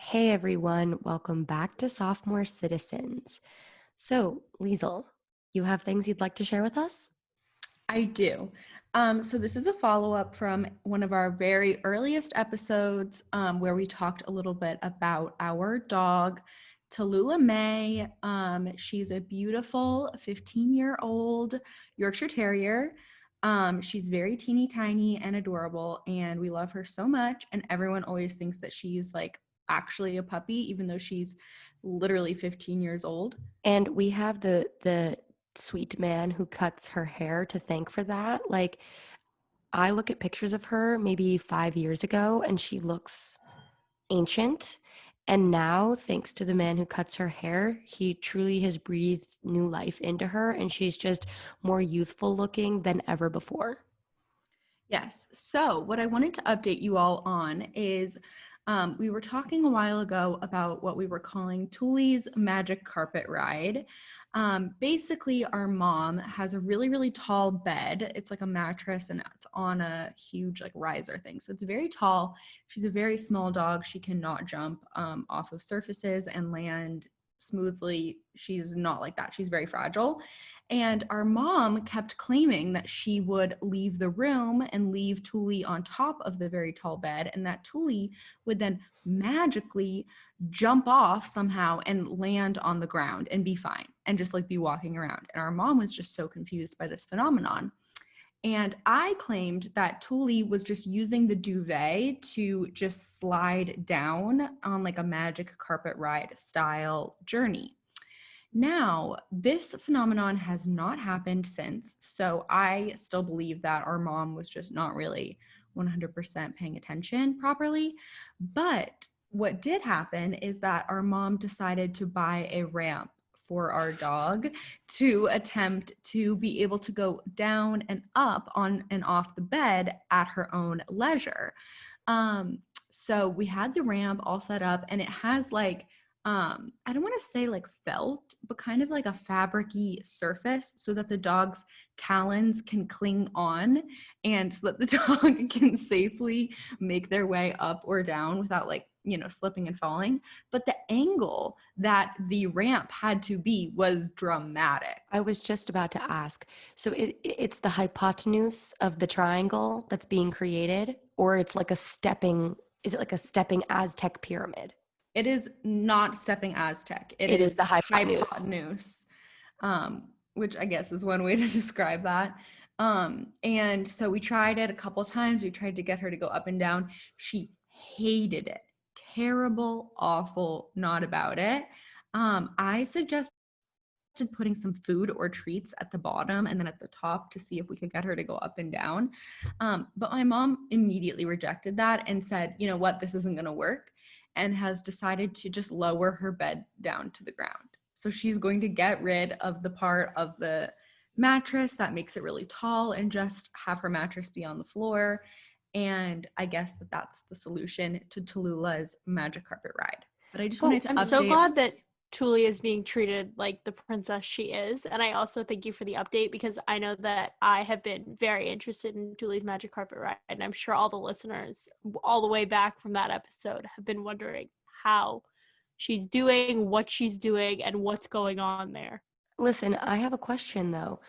Hey everyone, welcome back to Sophomore Citizens. So, Liesel, you have things you'd like to share with us? I do. So this is a follow-up from one of our very earliest episodes where we talked a little bit about our dog, Tallulah May. She's a beautiful 15-year-old Yorkshire Terrier. She's very teeny tiny and adorable, and we love her so much. And everyone always thinks that she's like actually a puppy, even though she's literally 15 years old. And we have the sweet man who cuts her hair to thank for that. Like, I look at pictures of her maybe 5 years ago and she looks ancient. And now, thanks to the man who cuts her hair, he truly has breathed new life into her and she's just more youthful looking than ever before. Yes. So, what I wanted to update you all on is we were talking a while ago about what we were calling Thule's magic carpet ride. Basically, our mom has a really, really tall bed. It's like a mattress and it's on a huge, like, riser thing. So, it's very tall. She's a very small dog. She cannot jump off of surfaces and land smoothly. She's not like that. She's very fragile. And our mom kept claiming that she would leave the room and leave Thule on top of the very tall bed, and that Thule would then magically jump off somehow and land on the ground and be fine and just like be walking around. And our mom was just so confused by this phenomenon. And I claimed that Thule was just using the duvet to just slide down on like a magic carpet ride style journey. Now, this phenomenon has not happened since, so I still believe that our mom was just not really 100% paying attention properly. But what did happen is that our mom decided to buy a ramp for our dog to attempt to be able to go down and up on and off the bed at her own leisure. So we had the ramp all set up, and it has like I don't want to say like felt, but kind of like a fabricy surface so that the dog's talons can cling on and so that the dog can safely make their way up or down without like, slipping and falling. But the angle that the ramp had to be was dramatic. I was just about to ask. So it's the hypotenuse of the triangle that's being created, or it's like is it like a stepping Aztec pyramid? It is not stepping Aztec. It It is the is hypotenuse. hypotenuse, which I guess is one way to describe that. And so we tried it a couple times. We tried to get her to go up and down. She hated it. Terrible, awful, not about it. I suggested putting some food or treats at the bottom and then at the top to see if we could get her to go up and down. But my mom immediately rejected that and said, you know what, this isn't going to work, and has decided to just lower her bed down to the ground. So she's going to get rid of the part of the mattress that makes it really tall and just have her mattress be on the floor. And I guess that's the solution to Tallulah's magic carpet ride. But I just wanted Well, to I'm so update. glad that Tuli is being treated like the princess she is. And I also thank you for the update because I know that I have been very interested in Tuli's magic carpet ride. And I'm sure all the listeners, all the way back from that episode, have been wondering how she's doing, what she's doing, and what's going on there. listen, I have a question though.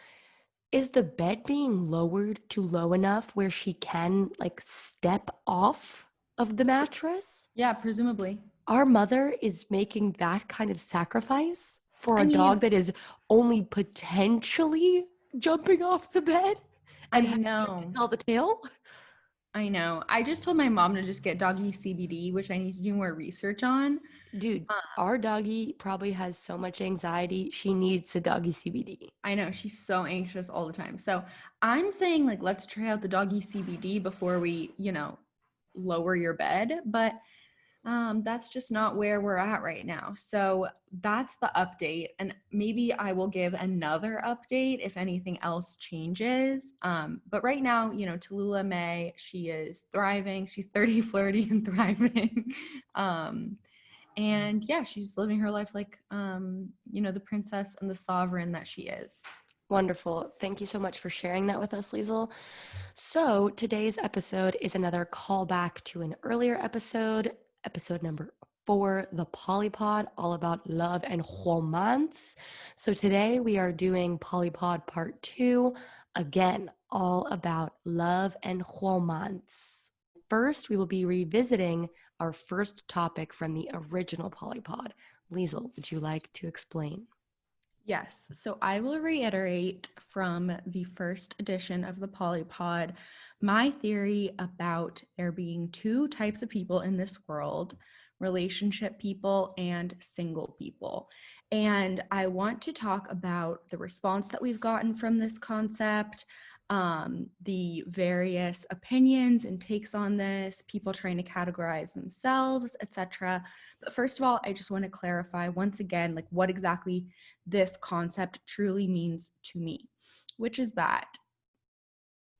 Is the bed being lowered to low enough where she can like step off of the mattress? Yeah, presumably. Our mother is making that kind of sacrifice for I a dog mean, that is only potentially jumping off the bed and I having to know. tell the tale. I know. I just told my mom to just get doggy CBD, which I need to do more research on. Dude, our doggy probably has so much anxiety. She needs the doggy CBD. I know she's so anxious all the time. So I'm saying, like, let's try out the doggy CBD before we, lower your bed. But that's just not where we're at right now. So that's the update. And maybe I will give another update if anything else changes. But right now, Tallulah May, she is thriving. She's 30, flirty, and thriving. And yeah, she's living her life like, the princess and the sovereign that she is. Wonderful. Thank you so much for sharing that with us, Liesel. So today's episode is another callback to an earlier episode, episode number for the Polypod, all about love and romance. So today we are doing Polypod Part 2, again, all about love and romance. First, we will be revisiting our first topic from the original Polypod. Liesel, would you like to explain? Yes, so I will reiterate from the first edition of the Polypod my theory about there being two types of people in this world: relationship people and single people. And I want to talk about the response that we've gotten from this concept, the various opinions and takes on this, people trying to categorize themselves, etc. But first of all, I just want to clarify once again, like what exactly this concept truly means to me, which is that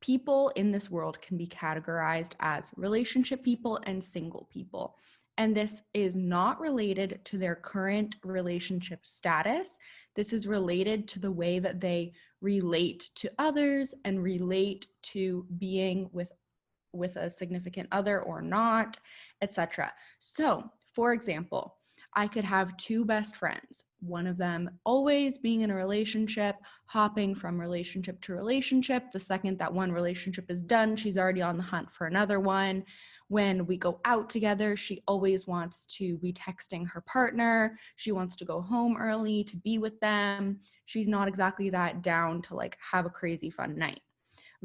people in this world can be categorized as relationship people and single people. And this is not related to their current relationship status. This is related to the way that they relate to others and relate to being with a significant other or not, etc. So, for example, I could have two best friends, one of them always being in a relationship, hopping from relationship to relationship. The second that one relationship is done, she's already on the hunt for another one. When we go out together, she always wants to be texting her partner. She wants to go home early to be with them. She's not exactly that down to like have a crazy fun night.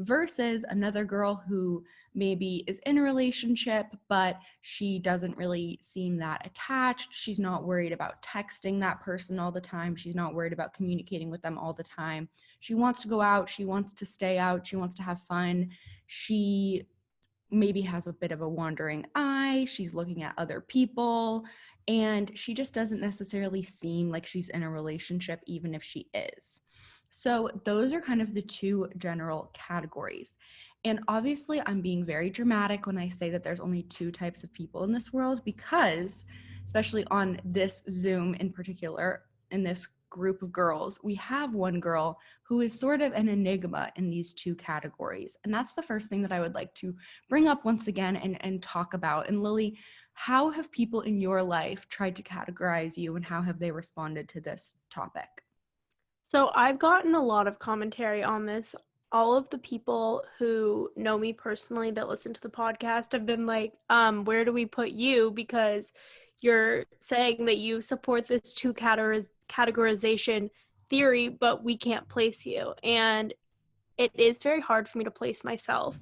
Versus another girl who maybe is in a relationship, but she doesn't really seem that attached. She's not worried about texting that person all the time. She's not worried about communicating with them all the time. She wants to go out. She wants to stay out. She wants to have fun. She maybe has a bit of a wandering eye. She's looking at other people, and she just doesn't necessarily seem like she's in a relationship, even if she is. So those are kind of the two general categories. And obviously, I'm being very dramatic when I say that there's only two types of people in this world, because, especially on this Zoom in particular, in this group of girls, we have one girl who is sort of an enigma in these two categories. And that's the first thing that I would like to bring up once again and talk about. And Lily, how have people in your life tried to categorize you, and how have they responded to this topic? So I've gotten a lot of commentary on this. All of the people who know me personally that listen to the podcast have been like, where do we put you? Because you're saying that you support this two categorization theory, but we can't place you. And it is very hard for me to place myself.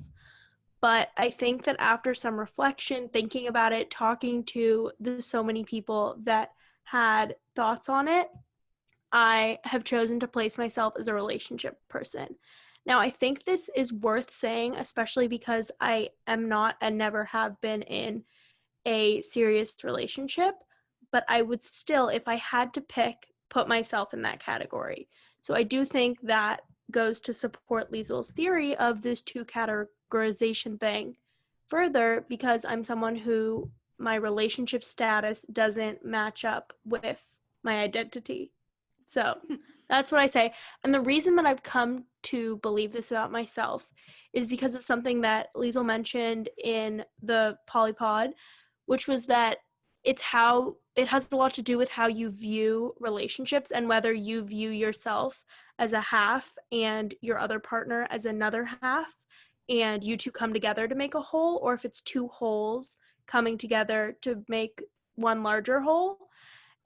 But I think that after some reflection, thinking about it, talking to so many people that had thoughts on it, I have chosen to place myself as a relationship person. Now, I think this is worth saying, especially because I am not and never have been in a serious relationship, but I would still, if I had to pick, put myself in that category. So I do think that goes to support Liesel's theory of this two categorization thing further, because I'm someone who my relationship status doesn't match up with my identity. So that's what I say. And the reason that I've come to believe this about myself is because of something that Liesel mentioned in the Polypod, which was that it has a lot to do with how you view relationships and whether you view yourself as a half and your other partner as another half, and you two come together to make a whole, or if it's two wholes coming together to make one larger whole.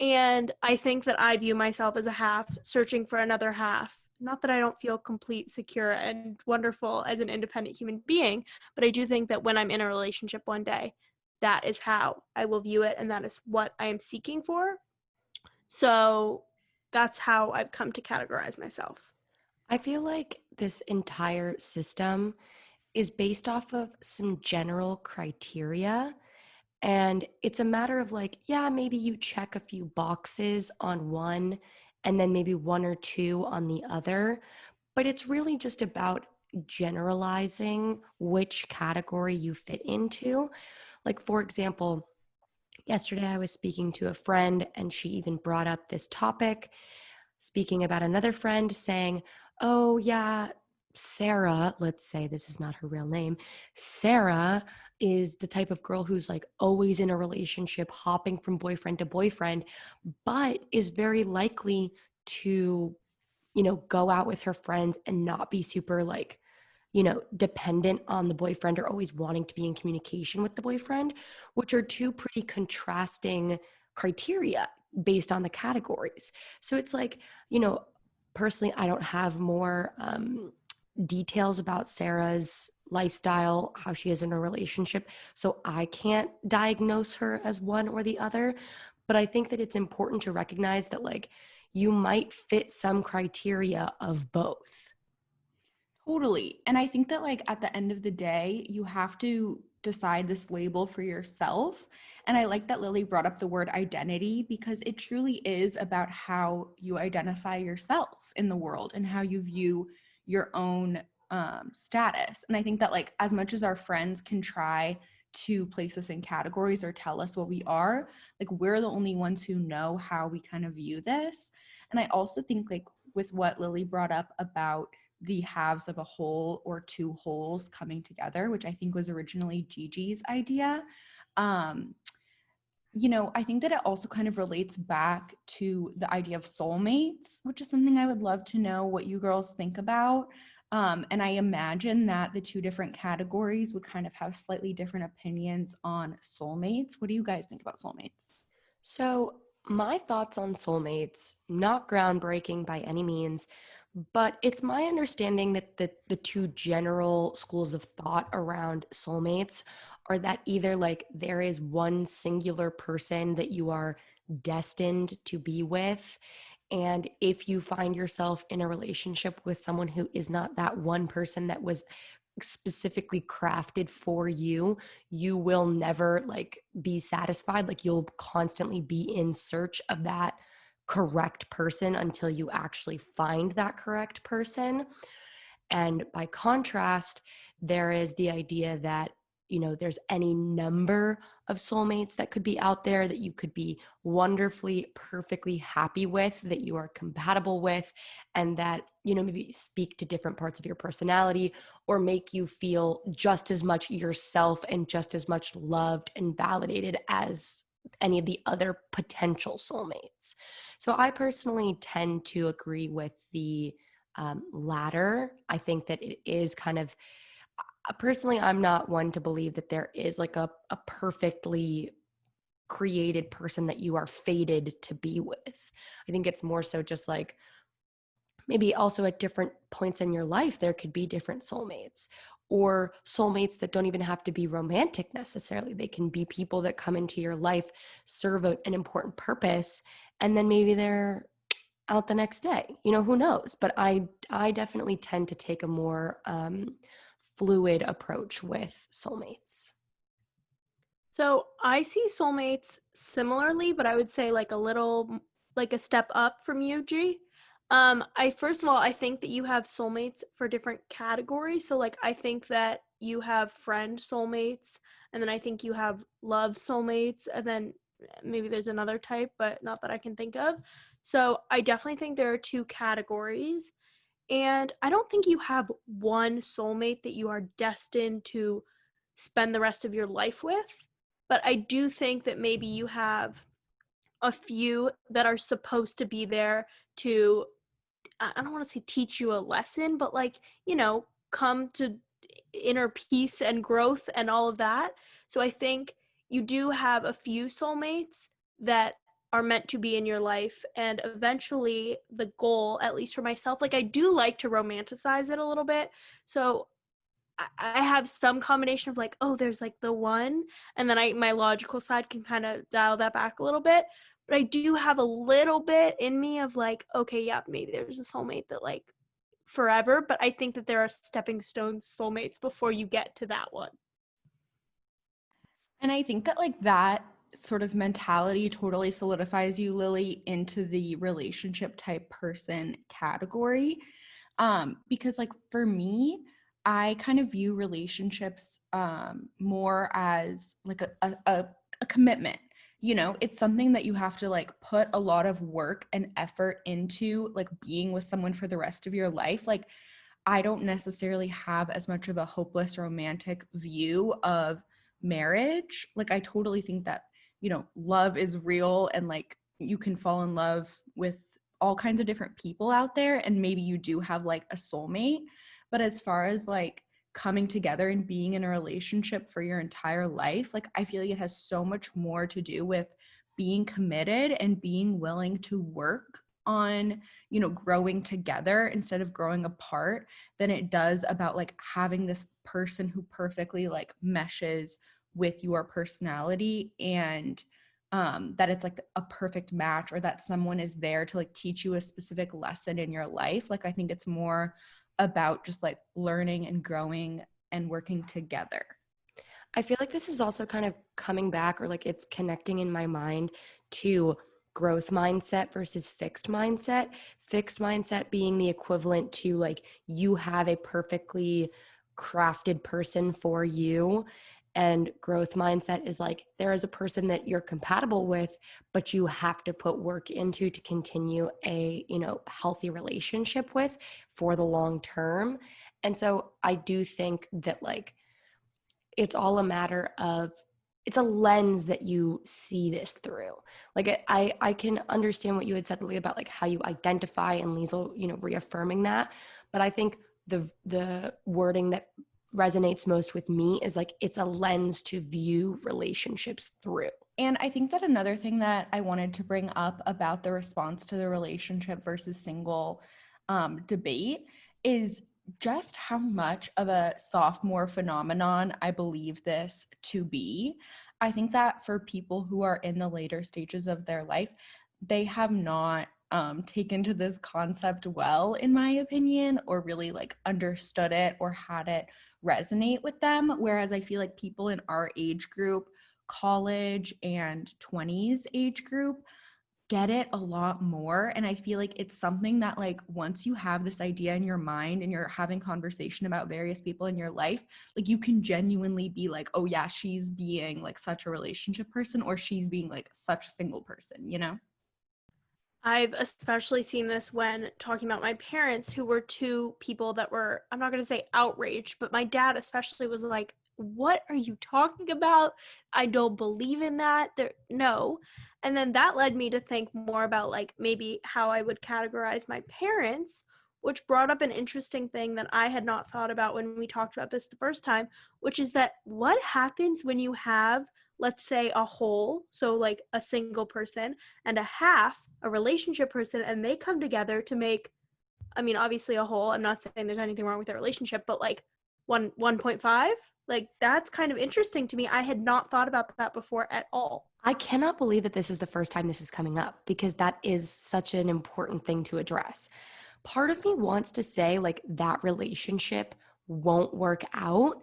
And I think that I view myself as a half searching for another half. Not that I don't feel complete, secure, and wonderful as an independent human being, but I do think that when I'm in a relationship one day, that is how I will view it, and that is what I am seeking for. So that's how I've come to categorize myself. I feel like this entire system is based off of some general criteria. And it's a matter of like, yeah, maybe you check a few boxes on one and then maybe one or two on the other. But it's really just about generalizing which category you fit into. Like, for example, yesterday I was speaking to a friend and she even brought up this topic, speaking about another friend saying, oh, yeah, Sarah, let's say this is not her real name, Sarah is the type of girl who's like always in a relationship, hopping from boyfriend to boyfriend, but is very likely to, go out with her friends and not be super like, dependent on the boyfriend or always wanting to be in communication with the boyfriend, which are two pretty contrasting criteria based on the categories. So it's like, personally, I don't have more details about Sarah's lifestyle, how she is in a relationship. So I can't diagnose her as one or the other. But I think that it's important to recognize that, like, you might fit some criteria of both. Totally. And I think that like at the end of the day, you have to decide this label for yourself. And I like that Lilly brought up the word identity because it truly is about how you identify yourself in the world and how you view your own status. And I think that like as much as our friends can try to place us in categories or tell us what we are, like we're the only ones who know how we kind of view this. And I also think like with what Lilly brought up about the halves of a whole or two wholes coming together, which I think was originally Gigi's idea. I think that it also kind of relates back to the idea of soulmates, which is something I would love to know what you girls think about. And I imagine that the two different categories would kind of have slightly different opinions on soulmates. What do you guys think about soulmates? So, my thoughts on soulmates, not groundbreaking by any means, but it's my understanding that the two general schools of thought around soulmates are that either like there is one singular person that you are destined to be with. And if you find yourself in a relationship with someone who is not that one person that was specifically crafted for you, you will never like be satisfied. Like you'll constantly be in search of that correct person until you actually find that correct person. And by contrast, there is the idea that, there's any number of soulmates that could be out there that you could be wonderfully, perfectly happy with, that you are compatible with, and that, maybe speak to different parts of your personality or make you feel just as much yourself and just as much loved and validated as any of the other potential soulmates. So I personally tend to agree with the latter. I think that it is kind of, personally, I'm not one to believe that there is like a perfectly created person that you are fated to be with. I think it's more so just like maybe also at different points in your life, there could be different soulmates or soulmates that don't even have to be romantic necessarily. They can be people that come into your life, serve an important purpose, and then maybe they're out the next day. Who knows? But I definitely tend to take a more fluid approach with soulmates. So I see soulmates similarly, but I would say like a little, like a step up from you, G. I first of all, I think that you have soulmates for different categories. So like I think that you have friend soulmates, and then I think you have love soulmates, and then maybe there's another type, but not that I can think of. So I definitely think there are two categories. And I don't think you have one soulmate that you are destined to spend the rest of your life with. But I do think that maybe you have a few that are supposed to be there to, I don't want to say teach you a lesson, but like, come to inner peace and growth and all of that. So I think you do have a few soulmates that are meant to be in your life, and eventually the goal, at least for myself, like I do like to romanticize it a little bit. So I have some combination of like, oh, there's like the one, and then my logical side can kind of dial that back a little bit. But I do have a little bit in me of like, okay, yeah, maybe there's a soulmate that like forever, but I think that there are stepping stone soulmates before you get to that one. And I think that like that sort of mentality totally solidifies you, Lilly, into the relationship type person category. Because like for me, I kind of view relationships more as like a commitment. It's something that you have to like put a lot of work and effort into, like being with someone for the rest of your life. Like I don't necessarily have as much of a hopeless romantic view of marriage. Like, I totally think that, you know, love is real, and like you can fall in love with all kinds of different people out there, and maybe you do have like a soulmate. But as far as like coming together and being in a relationship for your entire life, like I feel like it has so much more to do with being committed and being willing to work on, you know, growing together instead of growing apart, than it does about like having this person who perfectly like meshes with your personality, and that it's like a perfect match, or that someone is there to like teach you a specific lesson in your life. Like I think it's more about just like learning and growing and working together. I feel like this is also kind of coming back, or like it's connecting in my mind to growth mindset versus fixed mindset. Fixed mindset being the equivalent to like you have a perfectly crafted person for you. And growth mindset is like there is a person that you're compatible with, but you have to put work into to continue a, you know, healthy relationship with for the long term. And so I do think that like it's all a matter of, it's a lens that you see this through. Like I can understand what you had said, Lily, about like how you identify, and Liesel, you know, reaffirming that. But I think the wording that resonates most with me is like it's a lens to view relationships through. And I think that another thing that I wanted to bring up about the response to the relationship versus single debate is just how much of a sophomore phenomenon I believe this to be. I think that for people who are in the later stages of their life, they have not taken to this concept well, in my opinion, or really like understood it or had it resonate with them. Whereas I feel like people in our age group, college and 20s age group, get it a lot more. And I feel like it's something that like once you have this idea in your mind and you're having conversation about various people in your life, like you can genuinely be like, oh yeah, she's being like such a relationship person, or she's being like such a single person, you know? I've especially seen this when talking about my parents, who were two people that were, I'm not going to say outraged, but my dad especially was like, what are you talking about? I don't believe in that. No. And then that led me to think more about like maybe how I would categorize my parents, which brought up an interesting thing that I had not thought about when we talked about this the first time, which is that what happens when you have, let's say, a whole, so like a single person, and a half, a relationship person, and they come together to make, I mean, obviously a whole. I'm not saying there's anything wrong with their relationship, but like 1.5, like that's kind of interesting to me. I had not thought about that before at all. I cannot believe that this is the first time this is coming up, because that is such an important thing to address. Part of me wants to say like that relationship won't work out.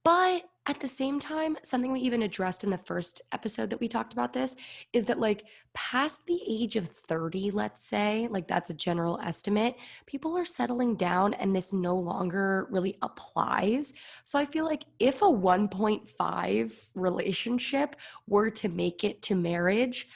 But at the same time, something we even addressed in the first episode that we talked about this is that, like, past the age of 30, let's say, like, that's a general estimate, people are settling down and this no longer really applies. So I feel like if a 1.5 relationship were to make it to marriage,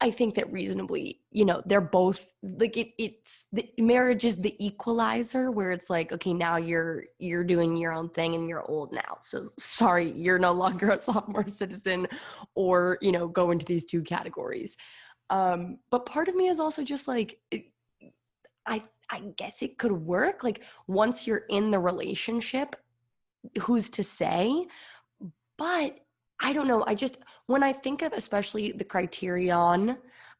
I think that reasonably, you know, they're both like it's the marriage is the equalizer, where it's like, okay, now you're doing your own thing and you're old now. So sorry, you're no longer a sophomore citizen, or, you know, go into these two categories. But part of me is also just like I guess it could work. Like once you're in the relationship, who's to say? But I don't know. I just, when I think of especially the criterion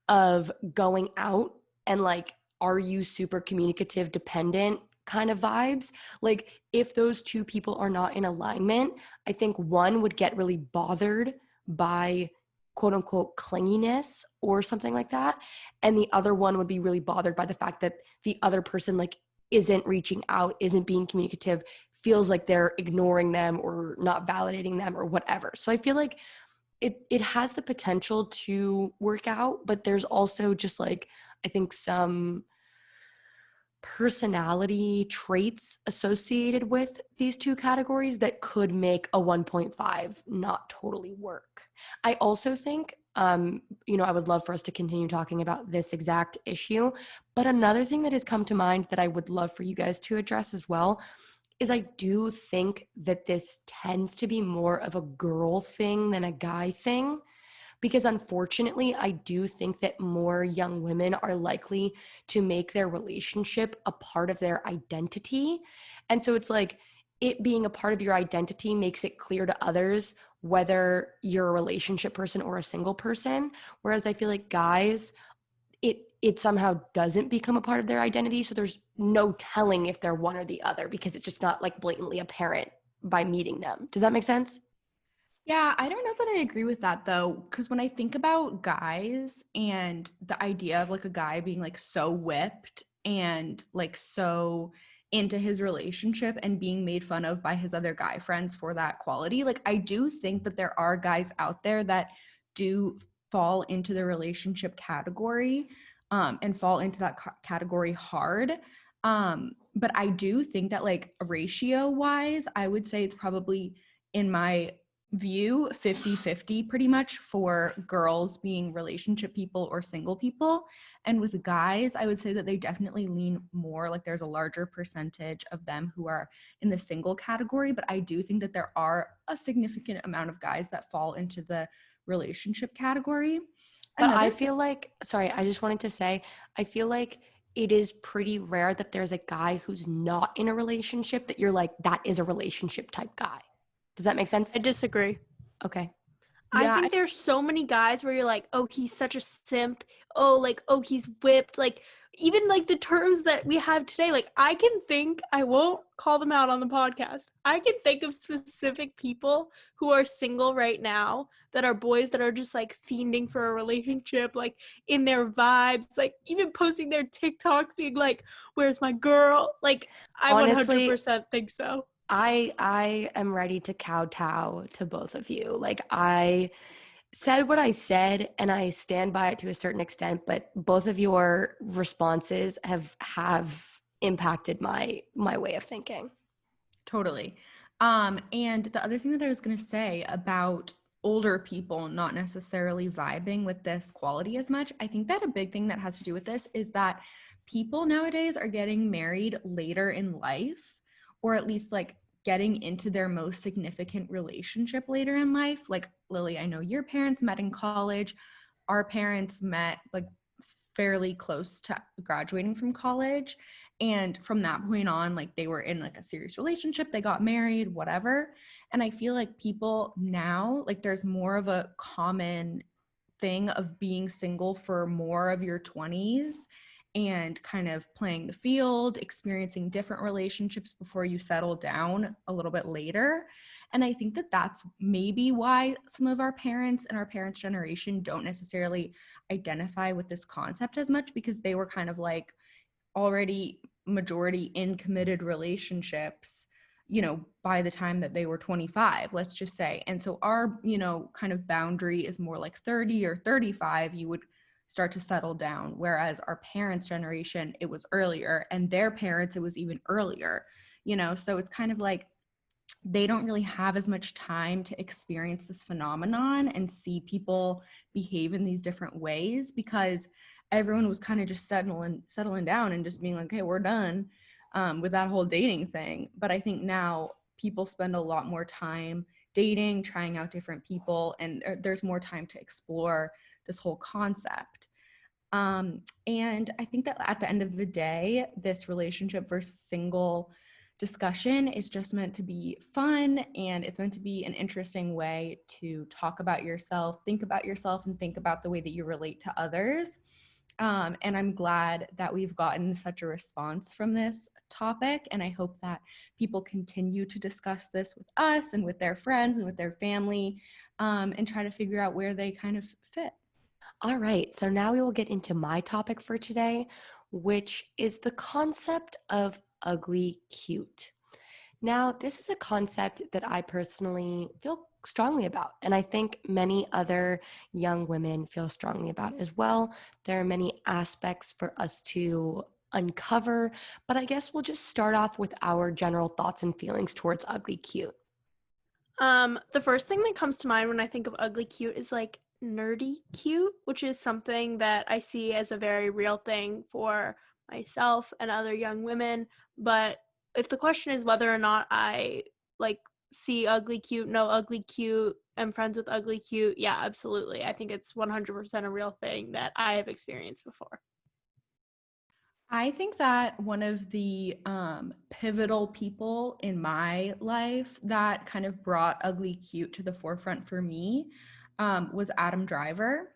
of going out and like, are you super communicative dependent kind of vibes? Like, if those two people are not in alignment, I think one would get really bothered by quote unquote clinginess or something like that. And the other one would be really bothered by the fact that the other person like isn't reaching out, isn't being communicative, feels like they're ignoring them or not validating them or whatever. So I feel like it has the potential to work out, but there's also just like I think some personality traits associated with these two categories that could make a 1.5 not totally work. I also think you know, I would love for us to continue talking about this exact issue, but another thing that has come to mind that I would love for you guys to address as well is I do think that this tends to be more of a girl thing than a guy thing. Because unfortunately, I do think that more young women are likely to make their relationship a part of their identity. And so it's like it being a part of your identity makes it clear to others whether you're a relationship person or a single person. Whereas I feel like guys, it somehow doesn't become a part of their identity. So there's no telling if they're one or the other because it's just not like blatantly apparent by meeting them. Does that make sense? Yeah, I don't know that I agree with that though, because when I think about guys and the idea of like a guy being like so whipped and like so into his relationship and being made fun of by his other guy friends for that quality, like I do think that there are guys out there that do fall into the relationship category and fall into that category hard. But I do think that like ratio wise, I would say it's probably in my view 50-50 pretty much for girls being relationship people or single people, and with guys I would say that they definitely lean more like there's a larger percentage of them who are in the single category, but I do think that there are a significant amount of guys that fall into the relationship category. But Another I thing, feel like, sorry, I just wanted to say, I feel like it is pretty rare that there's a guy who's not in a relationship that you're like, that is a relationship type guy. Does that make sense? I disagree. Okay. I yeah, think there's so many guys where you're like, oh, he's such a simp. Oh, like, oh, he's whipped. Like, even like the terms that we have today, like, I can think, I won't call them out on the podcast. I can think of specific people who are single right now that are boys that are just like fiending for a relationship, like in their vibes, like even posting their TikToks being like, where's my girl? Like, I Honestly, 100% think so. I am ready to kowtow to both of you. Like I said what I said and I stand by it to a certain extent, but both of your responses have impacted my way of thinking. totally. And the other thing that I was going to say about older people not necessarily vibing with this quality as much, I think that a big thing that has to do with this is that people nowadays are getting married later in life, or at least like getting into their most significant relationship later in life. Like Lily, I know your parents met in college. Our parents met like fairly close to graduating from college, and from that point on like they were in like a serious relationship, they got married, whatever. And I feel like people now, like there's more of a common thing of being single for more of your 20s and kind of playing the field, experiencing different relationships before you settle down a little bit later. And I think that that's maybe why some of our parents and our parents' generation don't necessarily identify with this concept as much, because they were kind of like already majority in committed relationships, by the time that they were 25, let's just say. And so our, kind of boundary is more like 30 or 35, you would start to settle down. Whereas our parents' generation, it was earlier, and their parents, it was even earlier, so it's kind of like they don't really have as much time to experience this phenomenon and see people behave in these different ways, because everyone was kind of just settling down and just being like, hey, we're done with that whole dating thing. But I think now people spend a lot more time dating, trying out different people, and there's more time to explore this whole concept. And I think that at the end of the day, this relationship versus single discussion is just meant to be fun, and it's meant to be an interesting way to talk about yourself, and think about the way that you relate to others. And I'm glad that we've gotten such a response from this topic. And I hope that people continue to discuss this with us and with their friends and with their family, and try to figure out where they kind of fit. All right, so now we will get into my topic for today, which is the concept of ugly cute. Now, this is a concept that I personally feel strongly about, and I think many other young women feel strongly about as well. There are many aspects for us to uncover, but I guess we'll just start off with our general thoughts and feelings towards ugly cute. The first thing that comes to mind when I think of ugly cute is like nerdy cute, which is something that I see as a very real thing for myself and other young women. But if the question is whether or not I like see ugly cute, no ugly cute, am friends with ugly cute, yeah, absolutely. I think it's 100% a real thing that I have experienced before. I think that one of the pivotal people in my life that kind of brought ugly cute to the forefront for me was Adam Driver.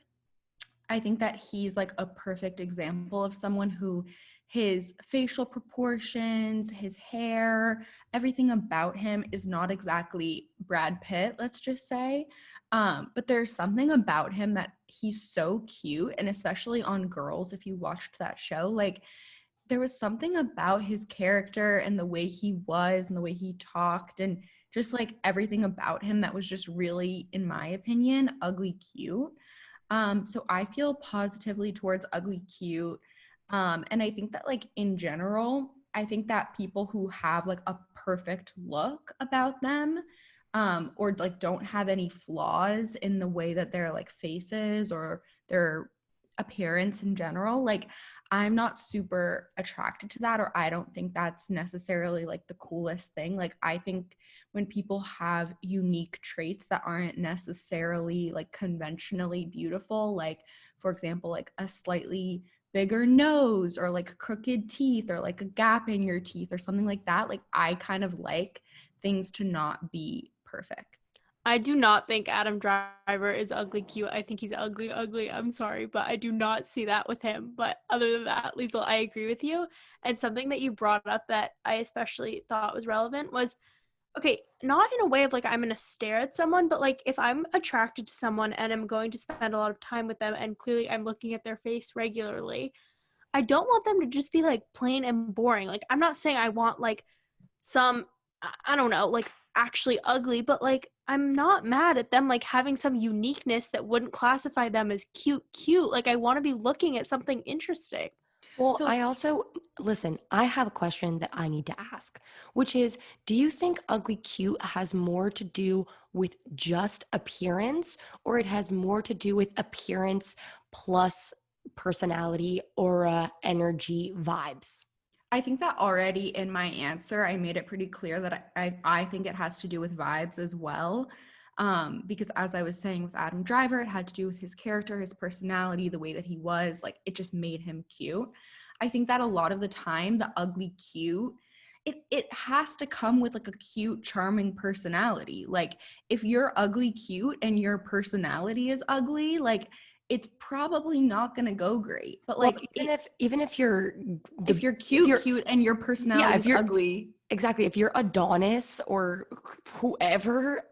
I think that he's like a perfect example of someone who his facial proportions, his hair, everything about him is not exactly Brad Pitt, let's just say. But there's something about him that he's so cute, and especially on Girls, if you watched that show, like there was something about his character and the way he was and the way he talked and just like everything about him that was just really, in my opinion, ugly cute. So I feel positively towards ugly cute. And I think that like in general, I think that people who have like a perfect look about them, or like don't have any flaws in the way that their like faces or their appearance in general, like I'm not super attracted to that, or I don't think that's necessarily like the coolest thing. Like I think when people have unique traits that aren't necessarily like conventionally beautiful, like for example, like a slightly bigger nose or like crooked teeth or like a gap in your teeth or something like that, like I kind of like things to not be perfect. I do not think Adam Driver is ugly cute. I think he's ugly, ugly. I'm sorry, but I do not see that with him. But other than that, Liesel, I agree with you. And something that you brought up that I especially thought was relevant was, okay, not in a way of like I'm gonna stare at someone, but like if I'm attracted to someone and I'm going to spend a lot of time with them and clearly I'm looking at their face regularly, I don't want them to just be like plain and boring. Like I'm not saying I want like some, I don't know, like actually ugly, but like I'm not mad at them like having some uniqueness that wouldn't classify them as cute. Like I want to be looking at something interesting. Well, So I also, listen, I have a question that I need to ask, which is, do you think ugly cute has more to do with just appearance, or it has more to do with appearance plus personality, aura, energy, vibes? I think that already in my answer, I made it pretty clear that I think it has to do with vibes as well. Because as I was saying with Adam Driver, it had to do with his character, his personality, the way that he was, like it just made him cute. I think that a lot of the time, the ugly cute, it has to come with like a cute, charming personality. Like if you're ugly cute and your personality is ugly, like it's probably not gonna go great. But Well, like even if you're if the you're if you're cute and your yeah, personality if is you're ugly. exactly, if you're Adonis or whoever,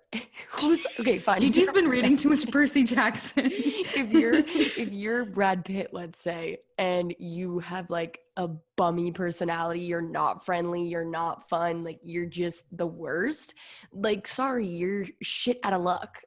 who's okay, fine. If Gigi's you're been reading too much Percy Jackson. if you're Brad Pitt, let's say, and you have like a bummy personality, you're not friendly, you're not fun, like you're just the worst. Like, sorry, you're shit out of luck.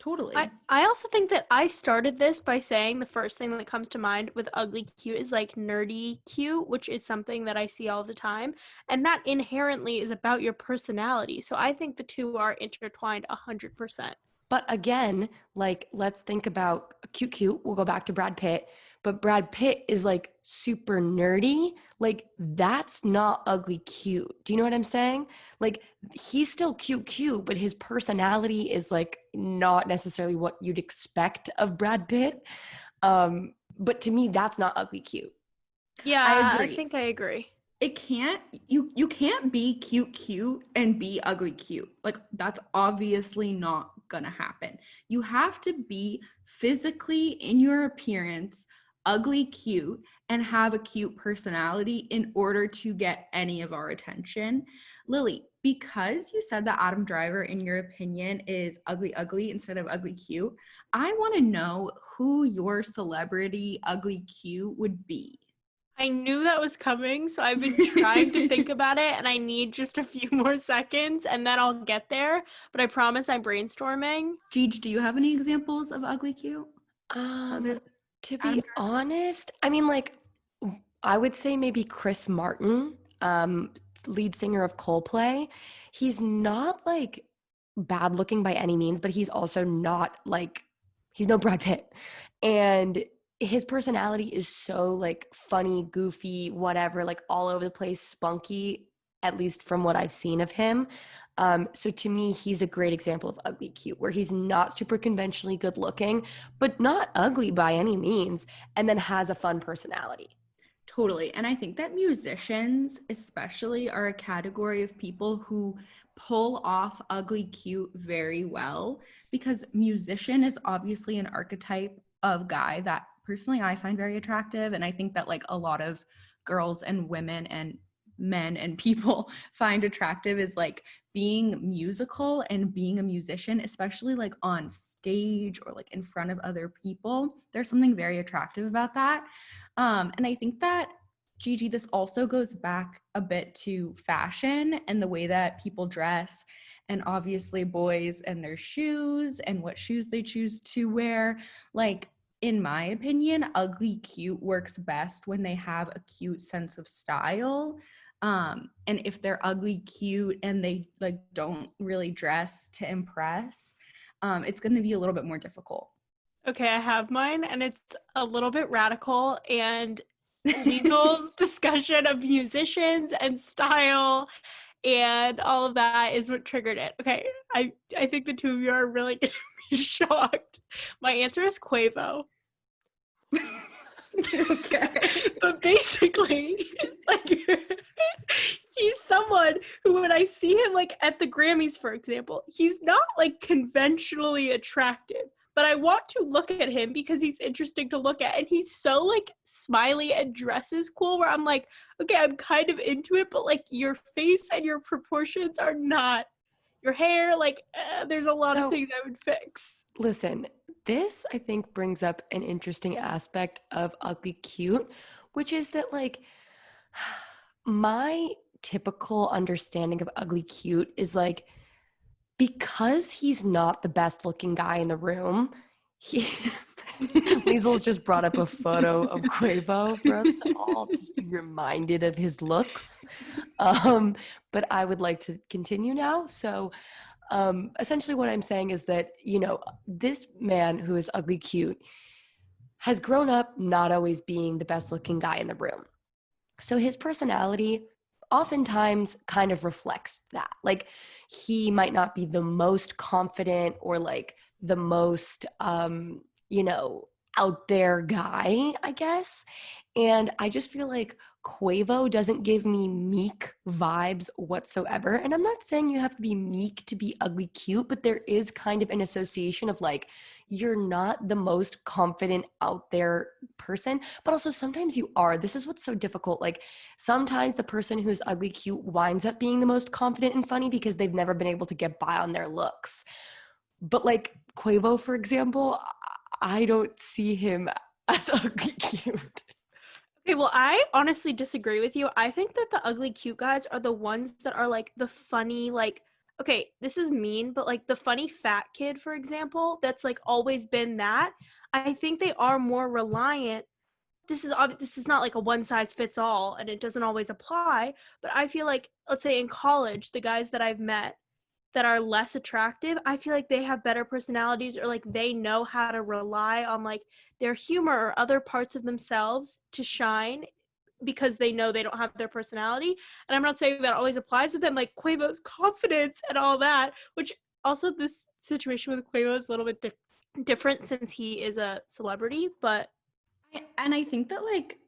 Totally. I also think that I started this by saying the first thing that comes to mind with ugly cute is like nerdy cute, which is something that I see all the time. And that inherently is about your personality. So I think the two are intertwined 100%. But again, like, let's think about cute. We'll go back to Brad Pitt. But Brad Pitt is like super nerdy. Like, that's not ugly cute. Do you know what I'm saying? Like, he's still cute, but his personality is like not necessarily what you'd expect of Brad Pitt. But to me, that's not ugly cute. I Yeah, I agree. think I agree. It can't you can't be cute and be ugly cute. Like that's obviously not gonna happen. You have to be physically in your appearance ugly cute and have a cute personality in order to get any of our attention. Lily, because you said that Adam Driver in your opinion is ugly instead of ugly cute, I want to know who your celebrity ugly cute would be. I knew that was coming, so I've been trying to think about it, and I need just a few more seconds, and then I'll get there. But I promise I'm brainstorming. Gigi, do you have any examples of ugly cute? Um, Other to Adam be Driver? honest, I mean, like, I would say maybe Chris Martin, lead singer of Coldplay. He's not like bad looking by any means, but he's also not like, he's no Brad Pitt. And his personality is so like funny, goofy, whatever, like all over the place, spunky. at least from what I've seen of him. So to me, he's a great example of ugly cute, where he's not super conventionally good looking, but not ugly by any means, and then has a fun personality. Totally. And I think that musicians, especially, are a category of people who pull off ugly cute very well, because musician is obviously an archetype of guy that personally I find very attractive. And I think that like a lot of girls and women and men and people find attractive is like being musical and being a musician, especially like on stage or like in front of other people. There's something very attractive about that. And I think that, Gigi, this also goes back a bit to fashion and the way that people dress, and obviously boys and their shoes and what shoes they choose to wear. Like, in my opinion, ugly cute works best when they have a cute sense of style. And if they're ugly cute and they like don't really dress to impress, it's going to be a little bit more difficult. Okay, I have mine, and it's a little bit radical. And Liesel's discussion of musicians and style and all of that is what triggered it. Okay, I think the two of you are really gonna be shocked. My answer is Quavo. Okay. But basically, like he's someone who, when I see him like at the Grammys, for example, he's not like conventionally attractive, but I want to look at him because he's interesting to look at, and he's so like smiley and dresses cool, where I'm like, okay, I'm kind of into it, but like your face and your proportions are not. Your hair, like, there's a lot of So things I would fix. listen, this I think brings up an interesting aspect of ugly cute, which is that like my typical understanding of ugly cute is like, because he's not the best looking guy in the room, he Liesel's just brought up a photo of Quavo for us to all just be reminded of his looks. Um, but I would like to continue now. So essentially what I'm saying is that, you know, this man who is ugly cute has grown up not always being the best looking guy in the room. So his personality oftentimes kind of reflects that. Like he might not be the most confident or like the most you know, out there guy, I guess. And I just feel like Quavo doesn't give me meek vibes whatsoever. And I'm not saying you have to be meek to be ugly cute, but there is kind of an association of like, you're not the most confident out there person, but also sometimes you are. This is what's so difficult. Like sometimes the person who's ugly cute winds up being the most confident and funny because they've never been able to get by on their looks. But like Quavo, for example, I don't see him as ugly cute. Okay, well, I honestly disagree with you. I think that the ugly cute guys are the ones that are like the funny, like, okay, this is mean, but like the funny fat kid, for example, that's like always been that. I think they are more reliant. This is not like a one size fits all, and it doesn't always apply. But I feel like, let's say in college, the guys that I've met that are less attractive, I feel like they have better personalities, or like they know how to rely on like their humor or other parts of themselves to shine because they know they don't have their personality. And I'm not saying that always applies with them, like Quavo's confidence and all that, which also this situation with Quavo is a little bit different since he is a celebrity, but And I think that, like,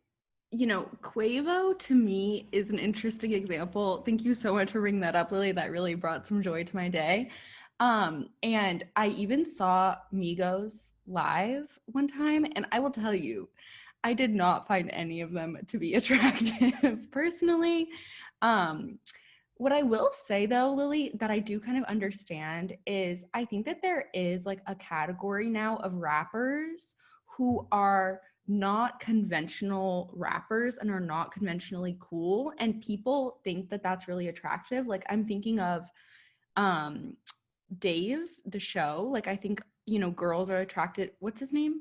you know, Quavo to me is an interesting example. Thank you so much for bringing that up, Lily. That really brought some joy to my day. And I even saw Migos live one time, and I will tell you, I did not find any of them to be attractive personally. Um, what I will say though, Lily, that I do kind of understand is I think that there is like a category now of rappers who are not conventional rappers and are not conventionally cool, and people think that that's really attractive. Like I'm thinking of um Dave the show. Like I think, you know, girls are attracted, what's his name?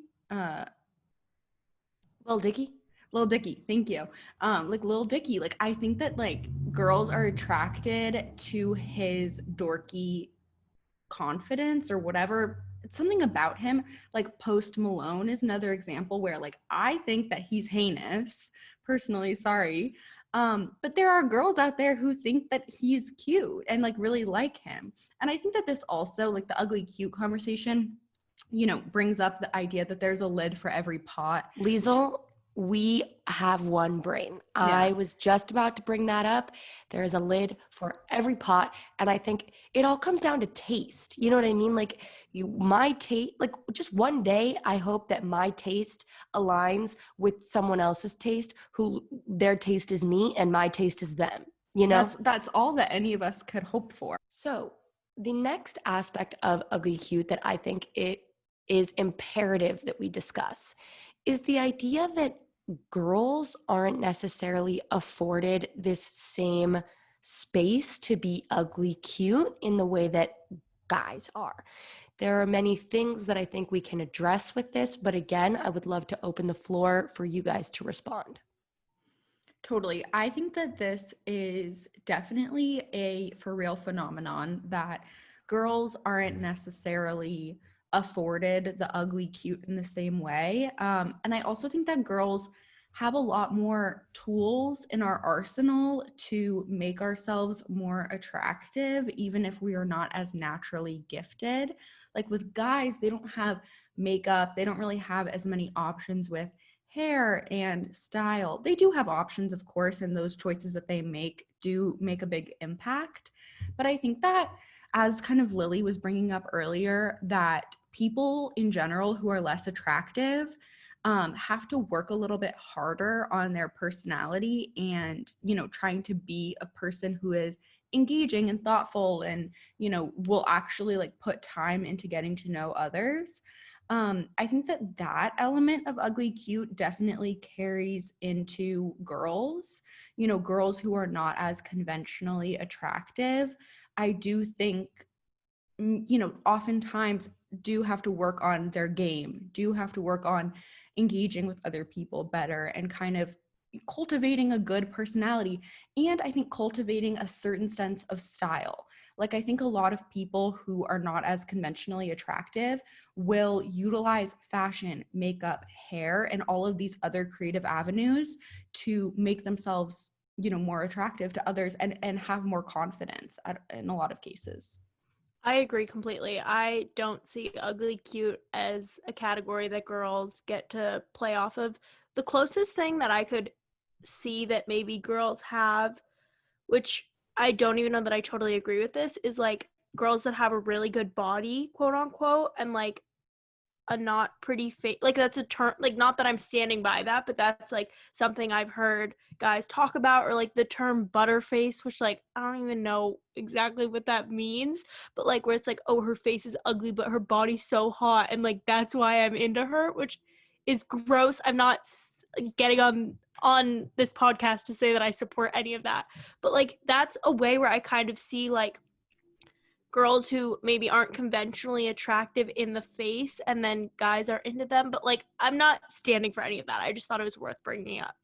Well, Dicky. Lil Dicky, thank you. Like Lil Dicky, like I think that like girls are attracted to his dorky confidence or whatever. It's something about him. Like Post Malone is another example where like I think that he's heinous, personally, sorry. But there are girls out there who think that he's cute and like really like him. And I think that this also, like the ugly cute conversation, brings up the idea that there's a lid for every pot. Liesel, we have one brain. Yeah. I was just about to bring that up. There is a lid for every pot, and I think it all comes down to taste. You know what I mean? Like my taste, like just one day, I hope that my taste aligns with someone else's taste, who their taste is me and my taste is them. You know? That's all that any of us could hope for. So the next aspect of ugly cute that I think it is imperative that we discuss is the idea that girls aren't necessarily afforded this same space to be ugly cute in the way that guys are. There are many things that I think we can address with this, but again, I would love to open the floor for you guys to respond. Totally. I think that this is definitely a for real phenomenon that girls aren't necessarily afforded the ugly cute in the same way. And I also think that girls have a lot more tools in our arsenal to make ourselves more attractive, even if we are not as naturally gifted. Like with guys, they don't have makeup, they don't really have as many options with hair and style. They do have options, of course, and those choices that they make do make a big impact. But I think that, as kind of Lily was bringing up earlier, that people in general who are less attractive have to work a little bit harder on their personality and, trying to be a person who is engaging and thoughtful and, will actually like put time into getting to know others. I think that element of ugly cute definitely carries into girls, girls who are not as conventionally attractive. I do think, oftentimes do have to work on their game, do have to work on engaging with other people better and kind of cultivating a good personality. And I think cultivating a certain sense of style. Like, I think a lot of people who are not as conventionally attractive will utilize fashion, makeup, hair, and all of these other creative avenues to make themselves, more attractive to others and have more confidence in a lot of cases. I agree completely. I don't see ugly cute as a category that girls get to play off of. The closest thing that I could see that maybe girls have, which I don't even know that I totally agree with this, is like girls that have a really good body, quote unquote, and like a not pretty face. Like that's a term, like not that I'm standing by that, but that's like something I've heard guys talk about, or like the term butterface, which like I don't even know exactly what that means, but like where it's like, oh, her face is ugly but her body's so hot and like that's why I'm into her, which is gross. I'm not getting on this podcast to say that I support any of that, but like that's a way where I kind of see like girls who maybe aren't conventionally attractive in the face and then guys are into them, but like I'm not standing for any of that. I just thought it was worth bringing up.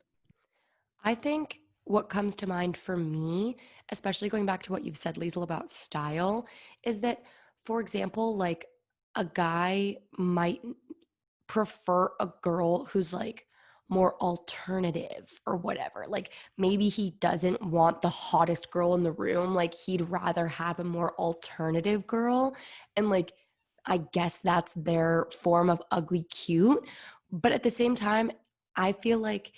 I think what comes to mind for me, especially going back to what you've said, Liesel, about style, is that, for example, like a guy might prefer a girl who's like more alternative or whatever. Like maybe he doesn't want the hottest girl in the room. Like he'd rather have a more alternative girl. And like, I guess that's their form of ugly cute. But at the same time, I feel like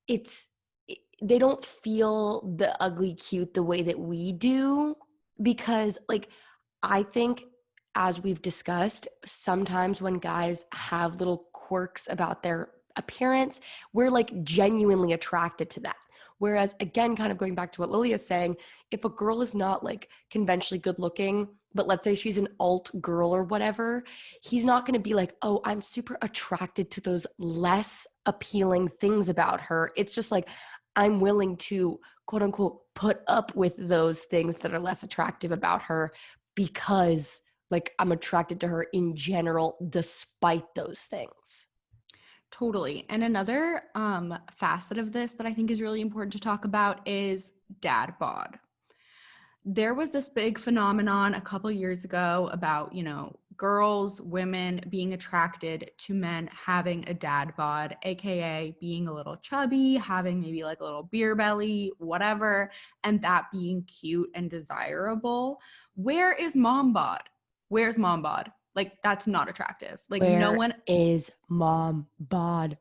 it's they don't feel the ugly cute the way that we do, because like I think, as we've discussed, sometimes when guys have little quirks about their appearance, we're like genuinely attracted to that. Whereas, again, kind of going back to what Lily is saying, if a girl is not like conventionally good looking, but let's say she's an alt girl or whatever, he's not going to be like, oh, I'm super attracted to those less appealing things about her. It's just like, I'm willing to, quote unquote, put up with those things that are less attractive about her because like I'm attracted to her in general despite those things. Totally. And another facet of this that I think is really important to talk about is dad bod. There was this big phenomenon a couple years ago about, girls, women being attracted to men having a dad bod, aka being a little chubby, having maybe like a little beer belly, whatever, and that being cute and desirable. Where is mom bod? Where's mom bod? Like, that's not attractive. Like, no Where one, is mom bod?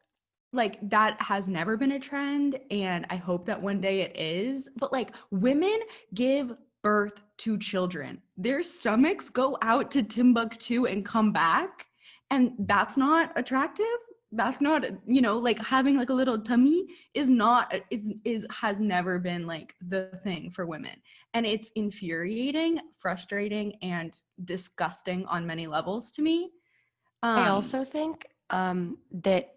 like, that has never been a trend, and I hope that one day it is. But like, women give birth to children, their stomachs go out to Timbuktu and come back, and that's not attractive. That's not, you know, like having like a little tummy is not, is has never been like the thing for women, and it's infuriating, frustrating, and disgusting on many levels to me. I um also think that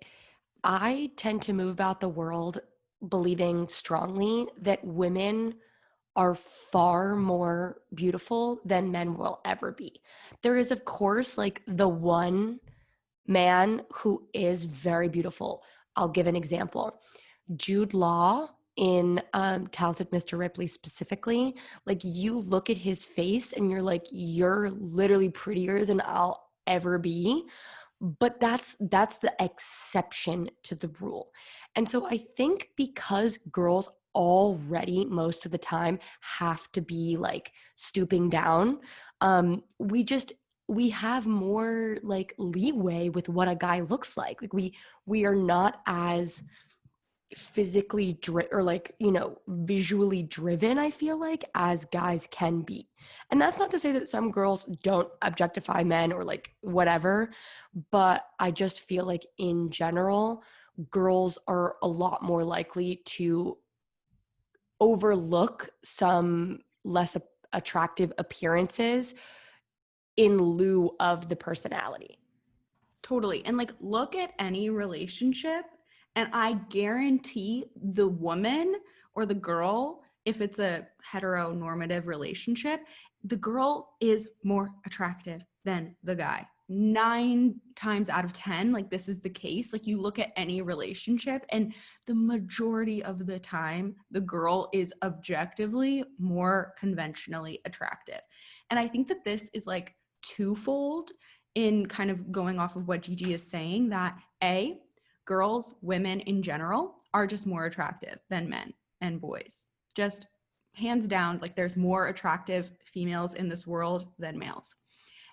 I tend to move about the world believing strongly that women are far more beautiful than men will ever be. There is, of course, like the one man who is very beautiful. I'll give an example. Jude Law in Talented Mr. Ripley specifically, like you look at his face and you're like, you're literally prettier than I'll ever be. But that's the exception to the rule. And so I think because girls already most of the time have to be like stooping down, we have more like leeway with what a guy looks like. Like we are not as physically or like, you know, visually driven, I feel like, as guys can be. And that's not to say that some girls don't objectify men or like whatever, but I just feel like in general girls are a lot more likely to overlook some less attractive appearances in lieu of the personality. Totally. And like, look at any relationship, and I guarantee the woman or the girl, if it's a heteronormative relationship, the girl is more attractive than the guy. 9 times out of 10, like, this is the case. Like, you look at any relationship, and the majority of the time, the girl is objectively more conventionally attractive. And I think that this is like twofold, in kind of going off of what Gigi is saying, that A, girls, women in general, are just more attractive than men and boys. Just hands down, like, there's more attractive females in this world than males.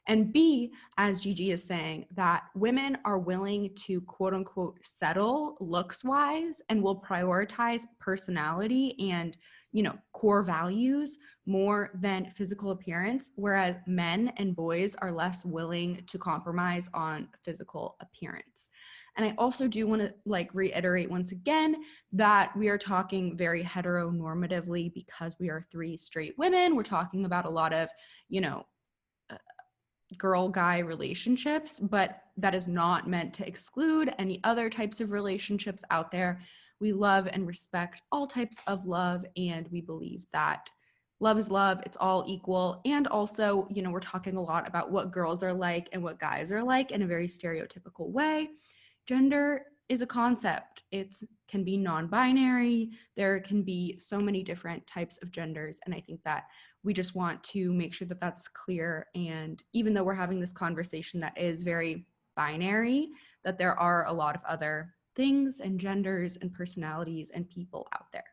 And B, as Gigi is saying, that women are willing to quote unquote settle looks wise and will prioritize personality and, you know, core values more than physical appearance, whereas men and boys are less willing to compromise on physical appearance. And I also do want to like reiterate once again that we are talking very heteronormatively because we are 3 straight women. We're talking about a lot of, you know, girl guy relationships, but that is not meant to exclude any other types of relationships out there. We love and respect all types of love, and we believe that love is love, it's all equal. And also, you know, we're talking a lot about what girls are like and what guys are like in a very stereotypical way. Gender is a concept. It can be non-binary. There can be so many different types of genders, and I think that we just want to make sure that that's clear. And even though we're having this conversation that is very binary, that there are a lot of other things and genders and personalities and people out there.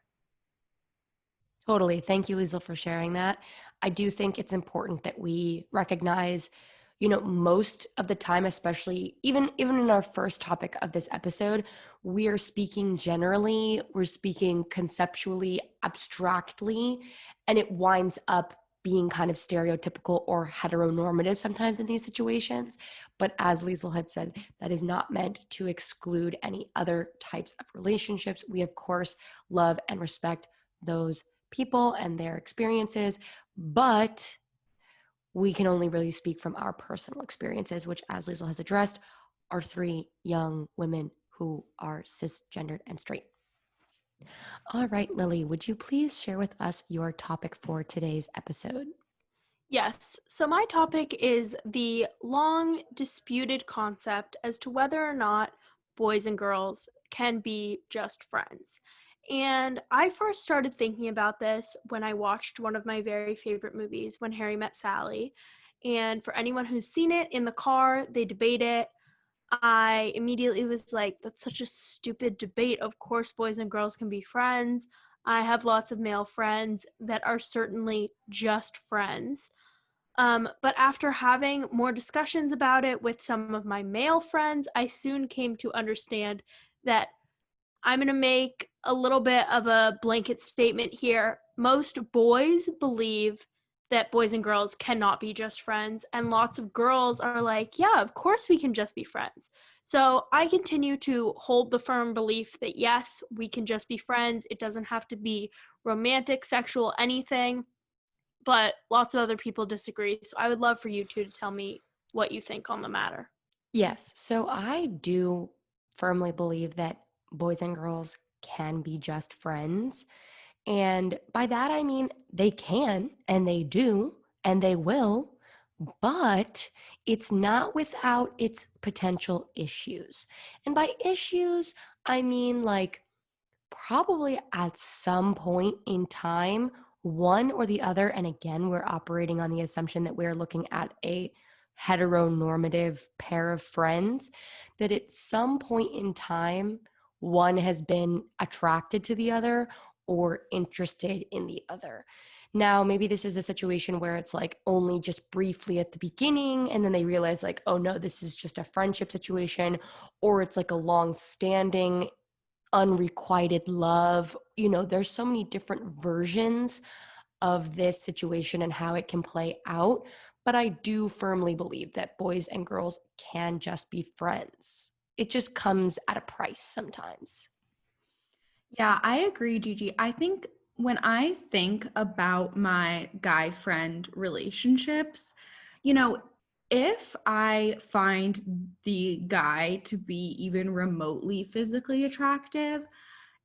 Totally. Thank you, Liesel, for sharing that. I do think it's important that we recognize, you know, most of the time, especially even in our first topic of this episode, we are speaking generally, we're speaking conceptually, abstractly, and it winds up being kind of stereotypical or heteronormative sometimes in these situations. But as Liesel had said, that is not meant to exclude any other types of relationships. We, of course, love and respect those people and their experiences, but we can only really speak from our personal experiences, which, as Liesel has addressed, are 3 young women who are cisgendered and straight. All right, Lily, would you please share with us your topic for today's episode? Yes. So my topic is the long disputed concept as to whether or not boys and girls can be just friends. And I first started thinking about this when I watched one of my very favorite movies, When Harry Met Sally. And for anyone who's seen it in the car, they debate it. I immediately was like, that's such a stupid debate. Of course, boys and girls can be friends. I have lots of male friends that are certainly just friends. But after having more discussions about it with some of my male friends, I soon came to understand that I'm going to make a little bit of a blanket statement here. Most boys believe that boys and girls cannot be just friends, and lots of girls are like, yeah, of course we can just be friends. So I continue to hold the firm belief that yes, we can just be friends. It doesn't have to be romantic, sexual, anything, but lots of other people disagree. So I would love for you two to tell me what you think on the matter. Yes, so I do firmly believe that boys and girls can be just friends. And by that, I mean they can and they do and they will, but it's not without its potential issues. And by issues, I mean like probably at some point in time, one or the other, and again, we're operating on the assumption that we're looking at a heteronormative pair of friends, that at some point in time, one has been attracted to the other or interested in the other. Now, maybe this is a situation where it's like only just briefly at the beginning, and then they realize, like, oh no, this is just a friendship situation, or it's like a long standing unrequited love. There's so many different versions of this situation and how it can play out. But I do firmly believe that boys and girls can just be friends. It just comes at a price sometimes. Yeah, I agree, Gigi. I think when I think about my guy friend relationships, you know, if I find the guy to be even remotely physically attractive,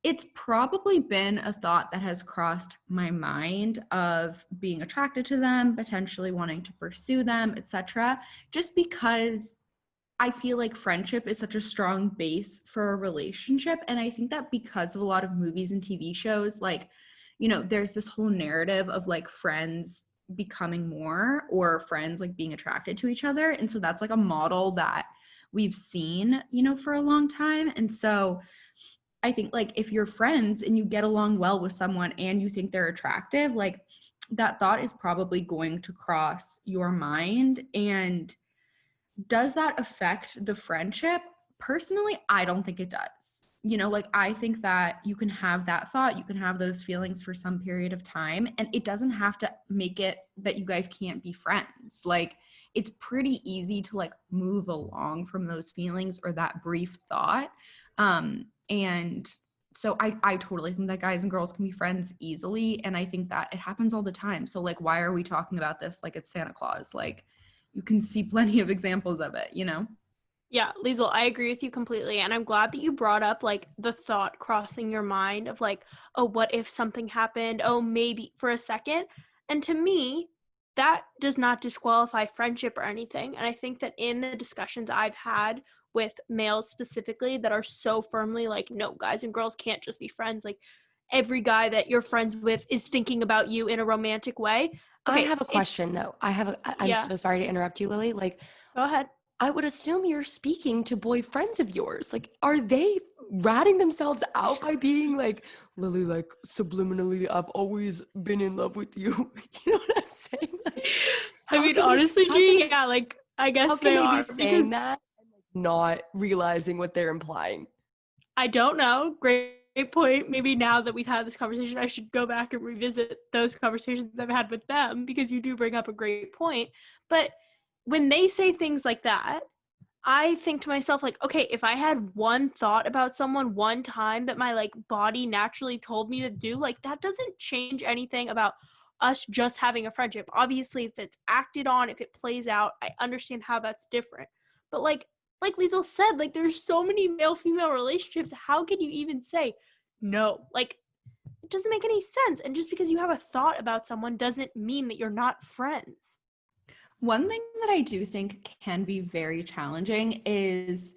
it's probably been a thought that has crossed my mind of being attracted to them, potentially wanting to pursue them, etc. Just because I feel like friendship is such a strong base for a relationship. And I think that because of a lot of movies and TV shows, like, there's this whole narrative of like friends becoming more or friends like being attracted to each other. And so that's like a model that we've seen, for a long time. And so I think like if you're friends and you get along well with someone and you think they're attractive, like that thought is probably going to cross your mind. And does that affect the friendship? Personally, I don't think it does. Like I think that you can have that thought, you can have those feelings for some period of time, and it doesn't have to make it that you guys can't be friends. Like it's pretty easy to like move along from those feelings or that brief thought. And so I totally think that guys and girls can be friends easily. And I think that it happens all the time. So like, why are we talking about this like it's Santa Claus? Like, you can see plenty of examples of it. Yeah, Liesel, I agree with you completely. And I'm glad that you brought up like the thought crossing your mind of like, oh, what if something happened? Oh, maybe for a second. And to me, that does not disqualify friendship or anything. And I think that in the discussions I've had with males specifically that are so firmly like, no, guys and girls can't just be friends. Like every guy that you're friends with is thinking about you in a romantic way. I Okay, have a question though. I'm yeah, so sorry to interrupt you, Lily. Like, go ahead. I would assume you're speaking to boyfriends of yours. Like, are they ratting themselves out by being like, Lily, like subliminally, I've always been in love with you? You know what I'm saying? Like, I how mean, can they, honestly, how can G, they, yeah, like I how guess can they they be are saying because that and like, not realizing what they're implying? I don't know. Great point. Maybe now that we've had this conversation, I should go back and revisit those conversations I've had with them because you do bring up a great point. But when they say things like that, I think to myself like, okay, if I had one thought about someone one time that my like body naturally told me to do, like that doesn't change anything about us just having a friendship. Obviously, if it's acted on, if it plays out, I understand how that's different. But like Liesel said, like there's so many male-female relationships. How can you even say no? Like it doesn't make any sense. And just because you have a thought about someone doesn't mean that you're not friends. One thing that I do think can be very challenging is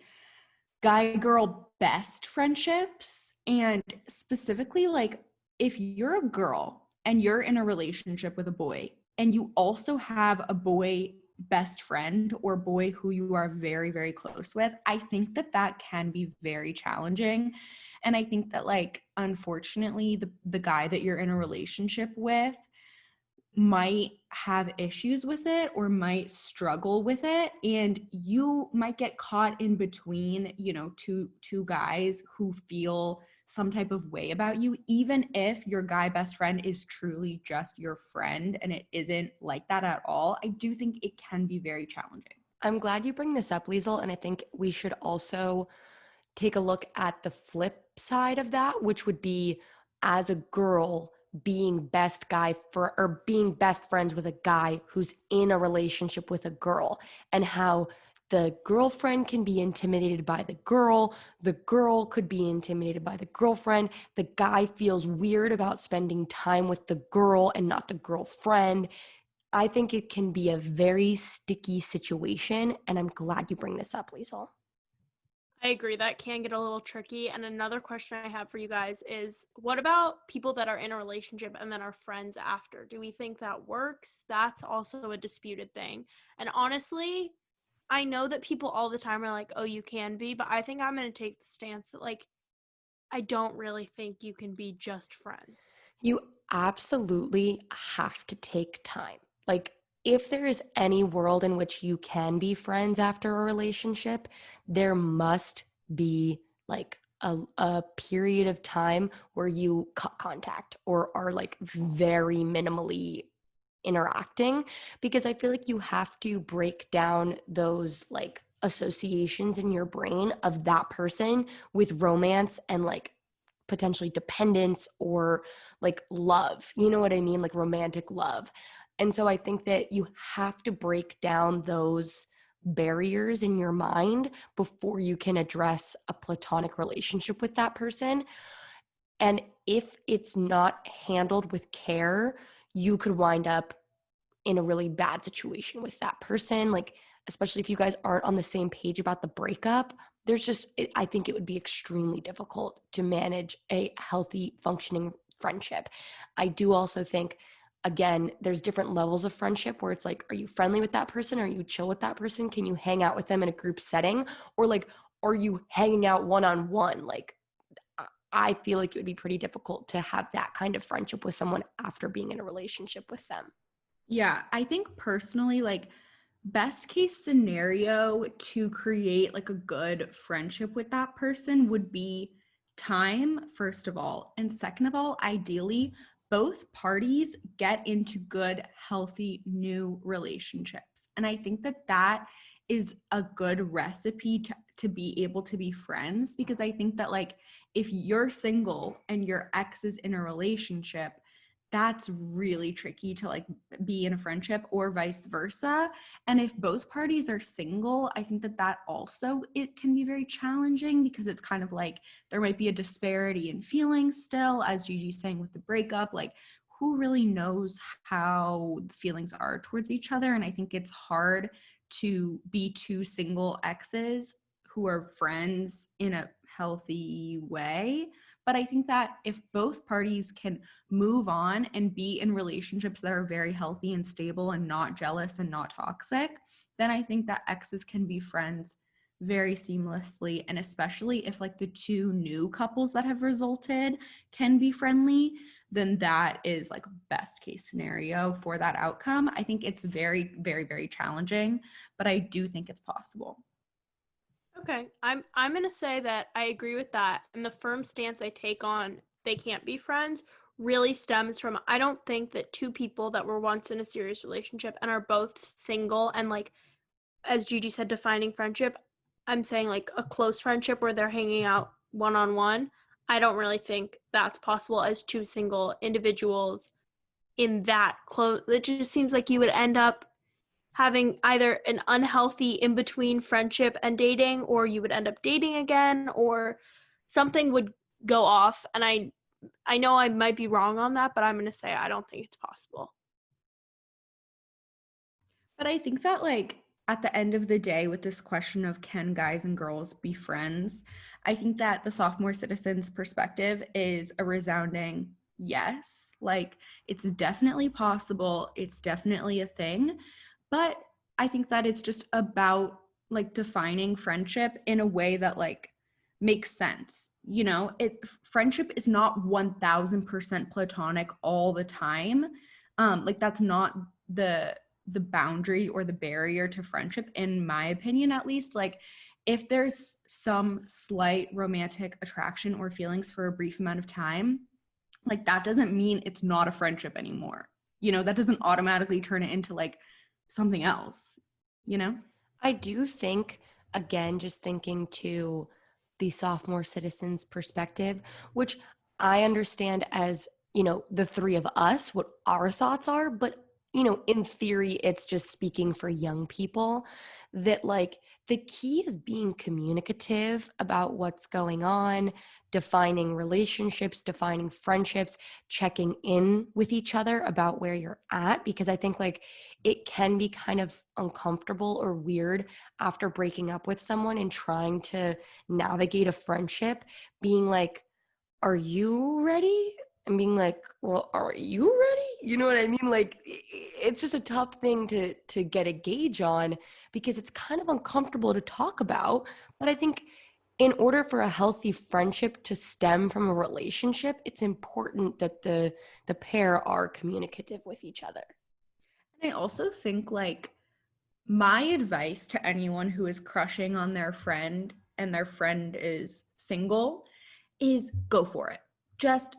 guy girl best friendships. And specifically, like if you're a girl and you're in a relationship with a boy and you also have a boy best friend or boy who you are very, very close with, I think that that can be very challenging. And I think that, like, unfortunately, the guy that you're in a relationship with might have issues with it or might struggle with it, and you might get caught in between, you know, two guys who feel some type of way about you, even if your guy best friend is truly just your friend and it isn't like that at all. I do think it can be very challenging. I'm glad you bring this up, Liesel, and I think we should also take a look at the flip side of that, which would be, as a girl, being being best friends with a guy who's in a relationship with a girl, and how the girlfriend can be intimidated by the girl could be intimidated by the girlfriend, the guy feels weird about spending time with the girl and not the girlfriend. I think it can be a very sticky situation, and I'm glad you bring this up, Liesel. I agree. That can get a little tricky. And another question I have for you guys is, what about people that are in a relationship and then are friends after? Do we think that works? That's also a disputed thing. And honestly, I know that people all the time are like, oh, you can be, but I think I'm going to take the stance that, like, I don't really think you can be just friends. You absolutely have to take time. Like, if there is any world in which you can be friends after a relationship, there must be like a period of time where you cut contact or are like very minimally interacting, because I feel like you have to break down those like associations in your brain of that person with romance and like potentially dependence or like love, you know what I mean? Like romantic love. And so I think that you have to break down those barriers in your mind before you can address a platonic relationship with that person. And if it's not handled with care, you could wind up in a really bad situation with that person, like especially if you guys aren't on the same page about the breakup. I think it would be extremely difficult to manage a healthy functioning friendship. I do also think, again, there's different levels of friendship where it's like, are you friendly with that person? Are you chill with that person? Can you hang out with them in a group setting? Or like, are you hanging out one-on-one? Like, I feel like it would be pretty difficult to have that kind of friendship with someone after being in a relationship with them. Yeah, I think personally, like, best case scenario to create like a good friendship with that person would be time, first of all. And second of all, ideally, both parties get into good, healthy, new relationships. And I think that that is a good recipe to be able to be friends, because I think that, like, if you're single and your ex is in a relationship, that's really tricky to like be in a friendship, or vice versa. And if both parties are single, I think that that also, it can be very challenging, because it's kind of like there might be a disparity in feelings still, as Gigi's saying with the breakup, like who really knows how the feelings are towards each other. And I think it's hard to be two single exes who are friends in a healthy way. But I think that if both parties can move on and be in relationships that are very healthy and stable and not jealous and not toxic, then I think that exes can be friends very seamlessly. And especially if like the two new couples that have resulted can be friendly, then that is like best case scenario for that outcome. I think it's very, very, very challenging, but I do think it's possible. Okay, I'm gonna say that I agree with that, and the firm stance I take on they can't be friends really stems from, I don't think that two people that were once in a serious relationship and are both single and, like, as Gigi said, defining friendship, I'm saying like a close friendship where they're hanging out one on one. I don't really think that's possible as two single individuals in that close. It just seems like you would end up having either an unhealthy in between friendship and dating, or you would end up dating again, or something would go off. And I know I might be wrong on that, but I'm going to say I don't think it's possible. But I think that, like, at the end of the day, with this question of can guys and girls be friends, I think that the sophomore citizens perspective is a resounding yes. Like, it's definitely possible, it's definitely a thing. But I think that it's just about like defining friendship in a way that like makes sense. You know, friendship is not 1000% platonic all the time. Like that's not the boundary or the barrier to friendship, in my opinion, at least. Like if there's some slight romantic attraction or feelings for a brief amount of time, like that doesn't mean it's not a friendship anymore. You know, that doesn't automatically turn it into like something else, you know? I do think, again, just thinking to the sophomore citizens perspective, which I understand as, the three of us, what our thoughts are, but, in theory, it's just speaking for young people that like the key is being communicative about what's going on, defining relationships, defining friendships, checking in with each other about where you're at, because I think like it can be kind of uncomfortable or weird after breaking up with someone and trying to navigate a friendship, being like, are you ready? And being like, well, are you ready? You know what I mean? Like it's just a tough thing to get a gauge on because it's kind of uncomfortable to talk about. But I think in order for a healthy friendship to stem from a relationship, it's important that the pair are communicative with each other. And I also think like my advice to anyone who is crushing on their friend and their friend is single is go for it. Just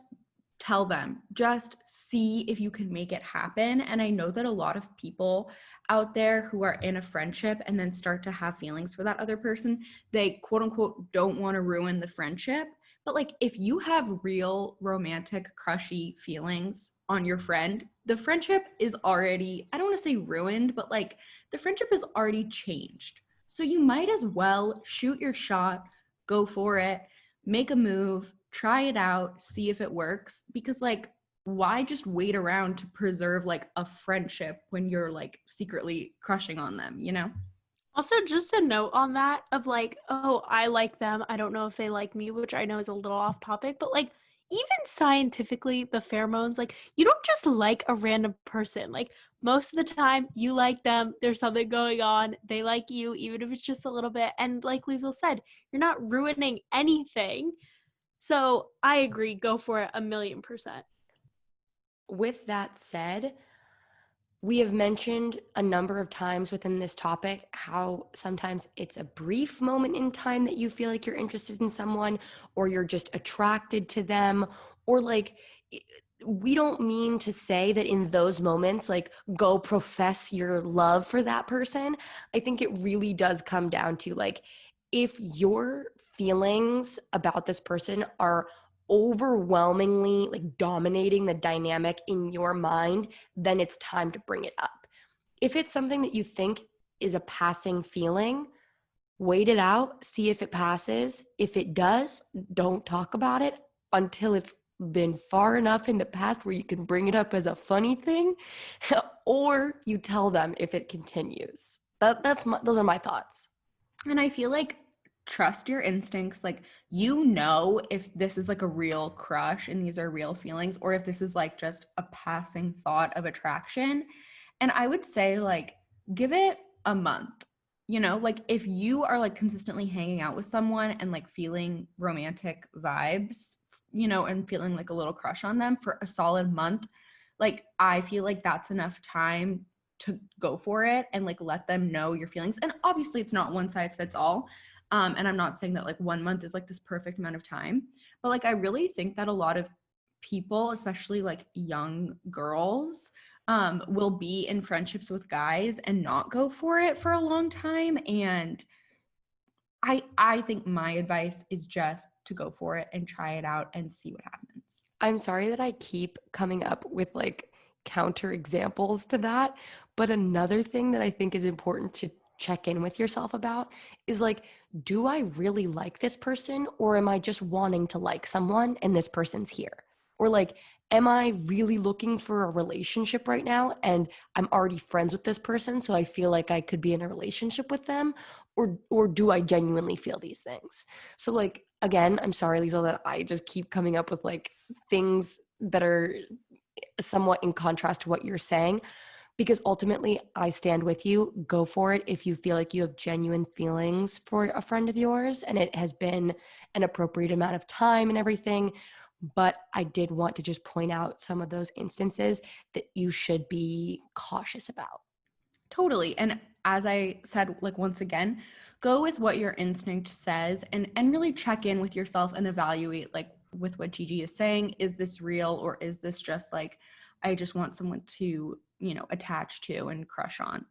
tell them, just see if you can make it happen. And I know that a lot of people out there who are in a friendship and then start to have feelings for that other person, they quote unquote don't want to ruin the friendship. But like if you have real romantic crushy feelings on your friend, the friendship is already, I don't want to say ruined, but like the friendship is already changed. So you might as well shoot your shot, go for it, make a move, try it out, see if it works. Because like, why just wait around to preserve like a friendship when you're like secretly crushing on them, you know? Also, just a note on that of like, oh, I like them. I don't know if they like me, which I know is a little off topic, but like, even scientifically, the pheromones, like, you don't just like a random person. Like, most of the time, you like them. There's something going on. They like you, even if it's just a little bit. And like Liesel said, you're not ruining anything. So I agree. Go for it 1,000,000%. With that said, we have mentioned a number of times within this topic how sometimes it's a brief moment in time that you feel like you're interested in someone or you're just attracted to them, or like we don't mean to say that in those moments like go profess your love for that person. I think it really does come down to like if your feelings about this person are overwhelmingly like dominating the dynamic in your mind, then it's time to bring it up. If it's something that you think is a passing feeling, wait it out, see if it passes. If it does, don't talk about it until it's been far enough in the past where you can bring it up as a funny thing, or you tell them if it continues. Those are my thoughts. And I feel like trust your instincts. Like, you know, if this is like a real crush and these are real feelings, or if this is like just a passing thought of attraction. And I would say, like, give it a month. You know, like if you are like consistently hanging out with someone and like feeling romantic vibes, you know, and feeling like a little crush on them for a solid month, like I feel like that's enough time to go for it and like let them know your feelings. And obviously it's not one size fits all. And I'm not saying that like 1 month is like this perfect amount of time, but like I really think that a lot of people, especially like young girls, will be in friendships with guys and not go for it for a long time. And I think my advice is just to go for it and try it out and see what happens. I'm sorry that I keep coming up with like counter examples to that. But another thing that I think is important to check in with yourself about is like, do I really like this person, or am I just wanting to like someone and this person's here? Or like, am I really looking for a relationship right now and I'm already friends with this person, so I feel like I could be in a relationship with them? Or do I genuinely feel these things? So like again, I'm sorry, Liesel, that I just keep coming up with like things that are somewhat in contrast to what you're saying. because ultimately I stand with you. Go for it if you feel like you have genuine feelings for a friend of yours and it has been an appropriate amount of time and everything. But I did want to just point out some of those instances that you should be cautious about. Totally. And as I said, like once again, go with what your instinct says and really check in with yourself and evaluate like with what Gigi is saying, is this real or is this just like I just want someone to, attach to and crush on.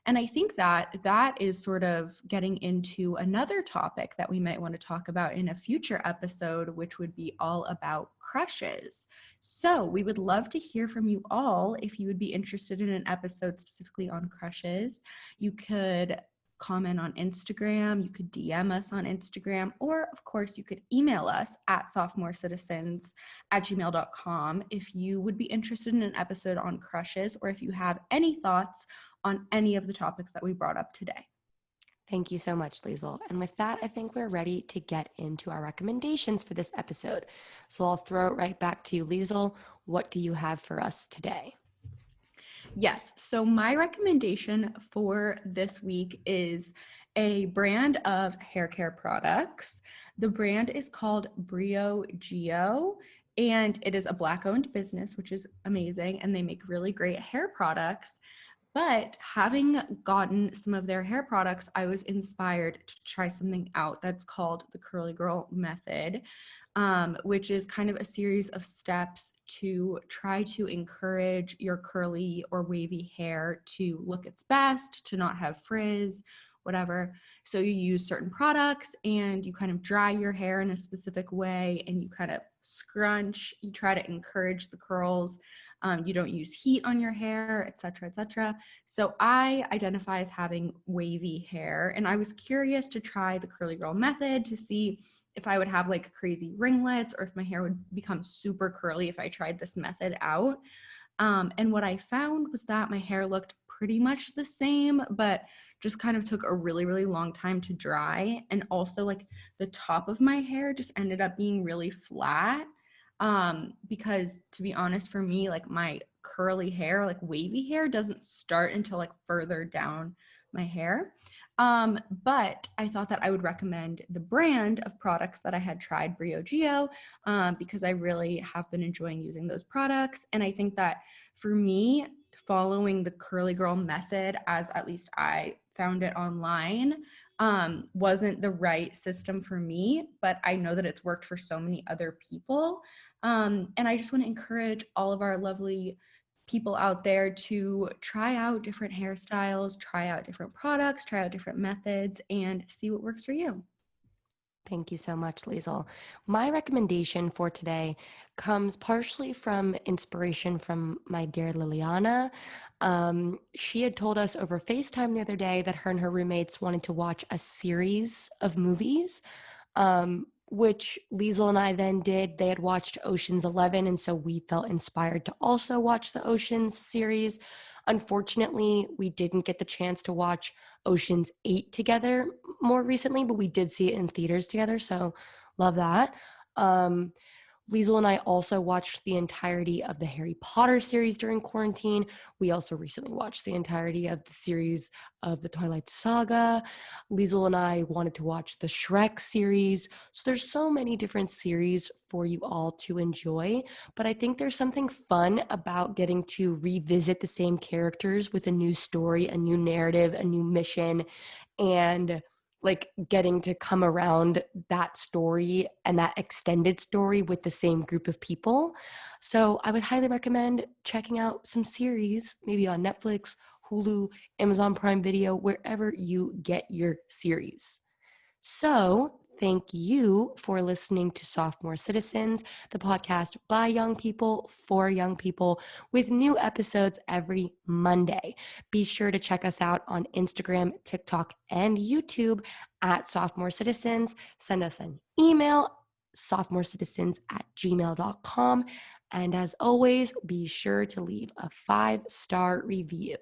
And I think that is sort of getting into another topic that we might want to talk about in a future episode, which would be all about crushes. So we would love to hear from you all if you would be interested in an episode specifically on crushes. You could comment on Instagram, you could DM us on Instagram, or of course you could email us at sophomorecitizens@gmail.com if you would be interested in an episode on crushes or if you have any thoughts on any of the topics that we brought up today. Thank you so much, Liesel. And with that, I think we're ready to get into our recommendations for this episode. So I'll throw it right back to you, Liesel. What do you have for us today? Yes. So my recommendation for this week is a brand of hair care products. The brand is called Brio Geo, and it is a Black-owned business, which is amazing, and they make really great hair products. But having gotten some of their hair products, I was inspired to try something out that's called the Curly Girl Method, which is kind of a series of steps to try to encourage your curly or wavy hair to look its best, to not have frizz, whatever. So you use certain products and you kind of dry your hair in a specific way and you kind of scrunch, you try to encourage the curls. You don't use heat on your hair, et cetera, et cetera. So I identify as having wavy hair, and I was curious to try the Curly Girl Method to see if I would have like crazy ringlets or if my hair would become super curly if I tried this method out. And what I found was that my hair looked pretty much the same, but just kind of took a really, really long time to dry. And also like the top of my hair just ended up being really flat. Because to be honest, for me, like my curly hair, like wavy hair doesn't start until like further down my hair. But I thought that I would recommend the brand of products that I had tried, Brio Geo, because I really have been enjoying using those products. And I think that for me, following the Curly Girl Method, as at least I found it online, wasn't the right system for me, but I know that it's worked for so many other people. And I just want to encourage all of our lovely people out there to try out different hairstyles, try out different products, try out different methods, and see what works for you. Thank you so much, Liesel. My recommendation for today comes partially from inspiration from my dear Liliana. She had told us over FaceTime the other day that her and her roommates wanted to watch a series of movies, which Liesel and I then did. They had watched Ocean's 11, and so we felt inspired to also watch the Ocean's series. Unfortunately, we didn't get the chance to watch Ocean's 8 together more recently, but we did see it in theaters together, so love that. Liesel and I also watched the entirety of the Harry Potter series during quarantine. We also recently watched the entirety of the series of the Twilight Saga. Liesel and I wanted to watch the Shrek series. So there's so many different series for you all to enjoy, but I think there's something fun about getting to revisit the same characters with a new story, a new narrative, a new mission, and like getting to come around that story and that extended story with the same group of people. So I would highly recommend checking out some series, maybe on Netflix, Hulu, Amazon Prime Video, wherever you get your series. So thank you for listening to Sophomore Citizens, the podcast by young people for young people, with new episodes every Monday. Be sure to check us out on Instagram, TikTok, and YouTube at Sophomore Citizens. Send us an email, sophomorecitizens@gmail.com. And as always, be sure to leave a 5-star review.